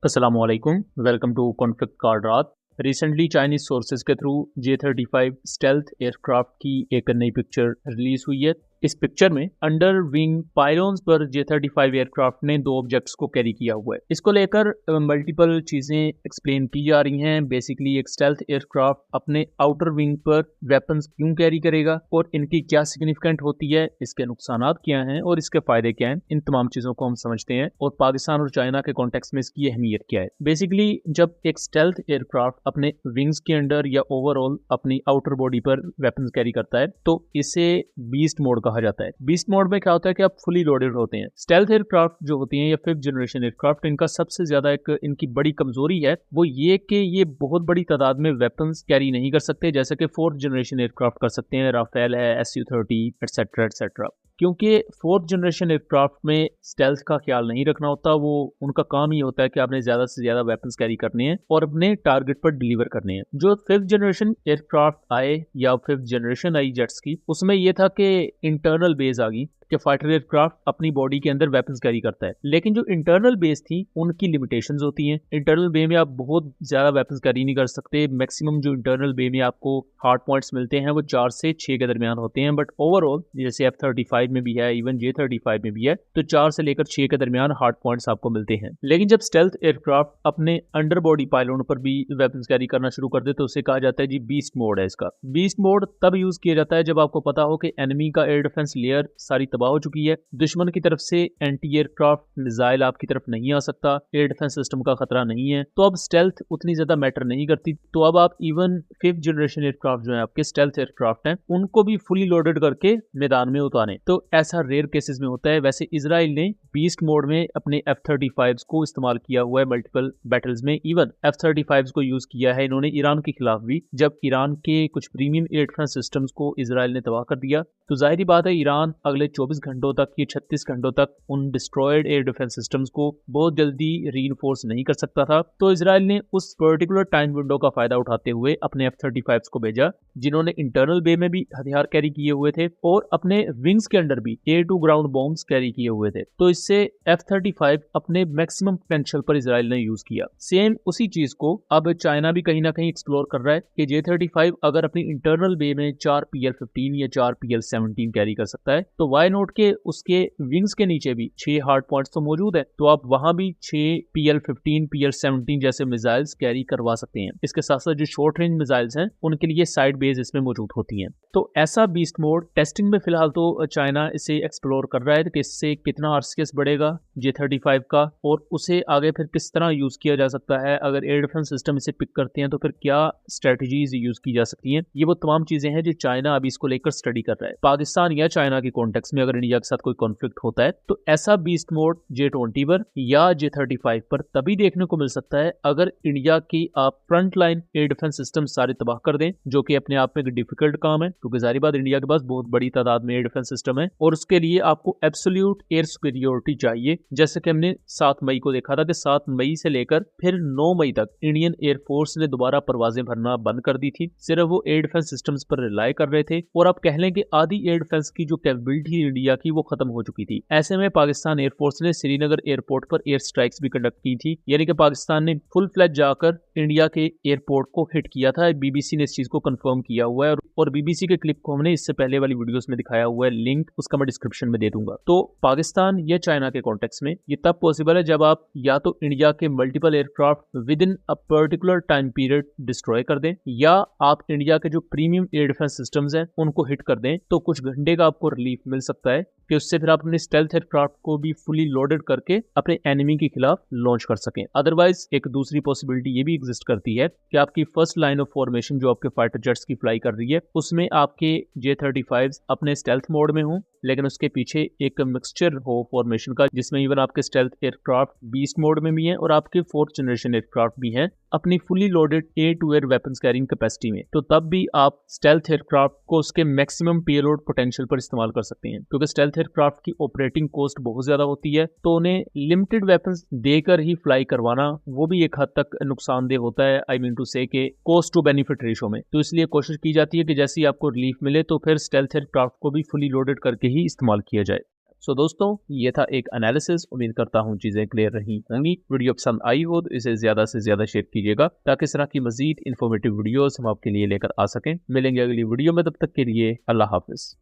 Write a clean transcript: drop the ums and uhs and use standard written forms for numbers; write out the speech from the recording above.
असलामुअलैकुम, welcome to conflict card रात। Recently Chinese sources के through J-35 stealth aircraft की एक नई पिक्चर रिलीज हुई है। इस पिक्चर में अंडर विंग पायलोन्स पर J-35 एयरक्राफ्ट ने 2 ऑब्जेक्ट्स को कैरी किया हुआ है। इसको लेकर मल्टीपल चीजें एक्सप्लेन की जा रही हैं। बेसिकली एक स्टेल्थ एयरक्राफ्ट अपने आउटर विंग पर वेपन्स क्यों कैरी करेगा और इनकी क्या सिग्निफिकेंट होती है, इसके नुकसानात क्या हैं और इसके फायदे क्या हैं, इन तमाम चीजों को हम समझते हैं और पाकिस्तान और चाइना के कॉन्टेक्स्ट में इसकी अहमियत क्या है। बेसिकली जब एक स्टेल्थ एयरक्राफ्ट अपने विंग्स के अंडर या ओवरऑल अपनी आउटर बॉडी पर वेपन्स कैरी करता है तो इसे बीस्ट मोड कहा जाता है। बीस्ट मोड में क्या होता है कि आप फुली लोडेड होते हैं। स्टेल्थ एयरक्राफ्ट जो होती हैं या 5th जनरेशन एयरक्राफ्ट, इनका सबसे ज्यादा एक इनकी बड़ी कमजोरी है वो ये कि ये बहुत बड़ी तादाद में वेपन्स कैरी नहीं कर सकते, जैसे कि 4th जनरेशन एयरक्राफ्ट कर सकते हैं। राफेल है, Su-30 एटसेट्रा एटसेट्रा। क्योंकि 4th जनरेशन एयरक्राफ्ट में स्टेल्थ का ख्याल नहीं रखना होता, वो उनका काम ही होता है कि आपने ज्यादा से ज्यादा वेपन्स कैरी करने हैं और अपने टारगेट पर डिलीवर करने हैं। जो 5th जनरेशन एयरक्राफ्ट आए या 5th जनरेशन आई जेट्स की, उसमें यह था कि इंटरनल बेस आ गई कि फाइटर एयरक्राफ्ट अपनी बॉडी के अंदर वेपन्स कैरी करता है, लेकिन जो इंटरनल बेस थी उनकी लिमिटेशंस होती हैं। इंटरनल बे में आप बहुत ज्यादा वेपन्स कैरी नहीं कर सकते। मैक्सिमम जो इंटरनल बे में आपको हार्ड पॉइंट्स मिलते हैं वो 4 से 6 के दरमियान होते हैं, बट ओवरऑल जैसे F-35 में भी है, इवन J-35 में भी है, तो 4 से लेकर 6 के दरमियान हार्ड पॉइंट्स आपको मिलते हैं। लेकिन जब स्टेल्थ एयरक्राफ्ट अपने अंडर बॉडी पायलोन पर भी वेपन्स कैरी करना शुरू कर दे तो उसे कहा जाता है जी बीस्ट मोड है। इसका बीस्ट मोड तब यूज किया जाता है जब आपको पता हो कि एनिमी का एयर डिफेंस लेयर सारी तबाह हो चुकी है, दुश्मन की तरफ से एंटी एयरक्राफ्ट मिसाइल आपकी तरफ नहीं आ सकता, एयर डिफेंस सिस्टम का खतरा नहीं है, तो अब स्टेल्थ उतनी ज्यादा मैटर नहीं करती। तो अब आप इवन 5th जनरेशन एयरक्राफ्ट जो है आपके स्टेल्थ एयरक्राफ्ट हैं उनको भी फुली लोडेड करके मैदान में उतारें। तो ऐसा रेयर केसेस में होता है। वैसे इजराइल ने बीस्ट मोड में अपने F-35 को इस्तेमाल किया हुआ है मल्टीपल बैटल्स में। इवन F-35 को यूज किया है इन्होंने ईरान के खिलाफ भी, जब ईरान के कुछ प्रीमियम एयर डिफेंस सिस्टम्स को इजराइल ने तबाह कर दिया। तो जाहिर बात है ईरान अगले 24 घंटों तक या 36 घंटों तक उन डिस्ट्रॉयड एयर डिफेंस सिस्टम्स को बहुत जल्दी रीइंफोर्स नहीं कर सकता था। तो इजराइल ने उस पर्टिकुलर टाइम विंडो का फायदा उठाते हुए अपने F-35 को भेजा, जिन्होंने इंटरनल बे में भी हथियार कैरी किए हुए थे और अपने विंग्स के अंदर भी air to ground bombs carry किए हुए थे। तो इससे F-35 अपने मैक्सिमम पोटेंशियल पर इजराइल ने यूज किया। सेम उसी चीज को अब चाइना भी कहीं ना कहीं एक्सप्लोर कर रहा है कि J-35 अगर अपनी इंटरनल बे में 4 PL-15 या 4 PL-17 कैरी कर सकता है तो वाई नॉट के उसके विंग्स के नीचे भी 6 हार्ड पॉइंट्स तो मौजूद है, तो आप वहां भी 6 PL-15 PL-17 जैसे मिसाइल्स कैरी करवा सकते हैं। इसके साथ साथ जो शॉर्ट रेंज मिसाइल्स हैं उनके लिए साइड बेस इसमें मौजूद होती हैं। तो ऐसा बीस्ट मोड टेस्टिंग में फिलहाल तो चाइना इसे एक्सप्लोर कर रहा है कि इससे कितना RCS बढ़ेगा J-35 का और उसे आगे फिर किस तरह यूज किया जा सकता है। अगर एयर डिफेंस सिस्टम इसे पिक करते हैं तो फिर क्या स्ट्रेटजीज यूज की जा सकती हैं। ये वो तमाम चीजें हैं जो चाइना अभी इसको लेकर स्टडी कर रहा है। पाकिस्तान या चाइना के कॉन्टेक्स्ट में अगर इंडिया के साथ कोई कॉन्फ्लिक्ट होता है तो ऐसा बीस्ट मोड J-20 पर या J-35 पर तभी देखने को मिल सकता है अगर इंडिया की आप front line air defence system सारे तबाह कर दें, जो कि अपने आप में एक डिफिकल्ट काम है क्योंकि जाहिर बात इंडिया के पास बहुत बड़ी तादाद में एयर डिफेंस सिस्टम है और उसके लिए आपको एब्सोल्यूट एयर सुपीरियोरिटी चाहिए। जैसे कि हमने 7 मई को देखा था कि 7 मई से लेकर फिर 9 मई तक इंडियन एयरफोर्स ने दोबारा परवाजें भरना बंद कर दी थी। सिर्फ वो एयर डिफेंस सिस्टम्स पर रिलाई कर रहे थे और आप कह लें कि आधी एयर डिफेंस की जो कैपेबिलिटी इंडिया की वो खत्म हो चुकी थी। ऐसे में पाकिस्तान एयरफोर्स ने श्रीनगर एयरपोर्ट पर एयर स्ट्राइक्स भी कंडक्ट की थी, यानी कि पाकिस्तान ने फुल फ्लैज जाकर इंडिया के एयरपोर्ट को हिट किया था। BBC ने इस चीज को कंफर्म किया हुआ है और BBC के क्लिप को हमने इससे पहले वाली वीडियोस में दिखाया हुआ है, लिंक उसका मैं डिस्क्रिप्शन में दे दूंगा। तो पाकिस्तान या चाइना के कॉन्टेक्स्ट में ये तब पॉसिबल है जब आप या तो इंडिया के multiple aircraft with in a particular time period destroy कर दें या आप इंडिया के जो प्रीमियम एयर डिफेंस सिस्टम्स हैं उनको हिट कर दें, तो कुछ घंटे का आपको रिलीफ मिल सकता है कि उससे फिर आप अपने स्टेल्थ एयरक्राफ्ट को भी फुली लोडेड करके अपने एनिमी के खिलाफ लॉन्च कर सकें। अदरवाइज एक दूसरी पॉसिबिलिटी ये भी एग्जिस्ट करती है कि आपकी फर्स्ट लाइन ऑफ फॉर्मेशन जो आपके फाइटर जेट्स की फ्लाई कर रही है उसमें आपके J-35 अपने स्टेल्थ मोड में हो, लेकिन उसके पीछे एक मिक्सचर हो फॉर्मेशन का जिसमें इवन आपके स्टेल्थ एयरक्राफ्ट बीस्ट मोड में भी हैं और आपके 4th जनरेशन एयरक्राफ्ट भी हैं अपनी fully loaded air to air weapons carrying capacity में। तो तब भी आप स्टेल्थ एयरक्राफ्ट को उसके मैक्सिमम पेलोड पोटेंशियल पर इस्तेमाल कर सकते हैं, क्योंकि स्टेल्थ एयरक्राफ्ट की ऑपरेटिंग कॉस्ट बहुत ज्यादा होती है, तो उन्हें लिमिटेड वेपन्स देकर ही फ्लाई करवाना वो भी एक हद तक नुकसानदेह होता है। आई मीन टू से के कॉस्ट टू बेनिफिट रेशो में। तो इसलिए कोशिश की जाती है कि जैसे ही आपको रिलीफ मिले तो फिर स्टेल्थ एयरक्राफ्ट को भी फुली लोडेड करके ही इस्तेमाल किया जाए। सो दोस्तों ये था एक एनालिसिस। उम्मीद करता हूँ चीजें क्लियर रही होंगी। वीडियो पसंद आई हो तो इसे ज्यादा से ज्यादा शेयर कीजिएगा ताकि इस तरह की मजीद इन्फॉर्मेटिव वीडियोस हम आपके लिए लेकर आ सकें। मिलेंगे अगली वीडियो में, तब तक के लिए अल्लाह हाफिज।